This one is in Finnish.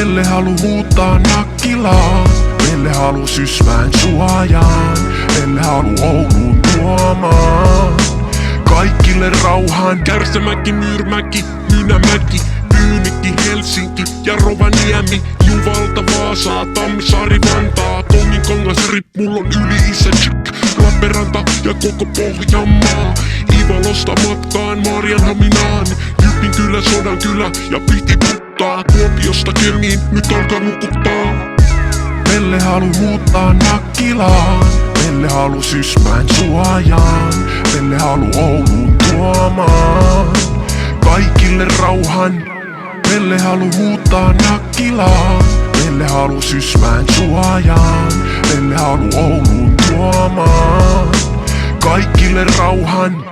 Pelle halu muuttaa Nakkilaan. Pelle halu Sysmään suojaan. Pelle halu Ouluun tuomaan kaikille rauhan. Kärsämäki, Myyrmäki, Mynämäki, Pyynikki, Helsinki ja Rovaniemi, Juvalta, Vaasaa, Tammisaari, Vantaa, Konginkangas, mulla on yli-isä Lappeenranta ja koko Pohjanmaa. Ivalosta matkaan Maarianhaminaan, Jypinkylä, Sodankylä ja Pihtiputtaa. Kuopiosta Kemiin nyt alkaa nukuttaa. Pelle halu muuttaa Nakkilaan. Pelle halu Sysmään suojaan. Pelle halu Ouluun tuomaan kaikille rauhan. Pelle halu muuttaa Nakkilaan. Pelle halu Sysmään suojaan. Pelle halu Ouluun tuomaan kaikille rauhan.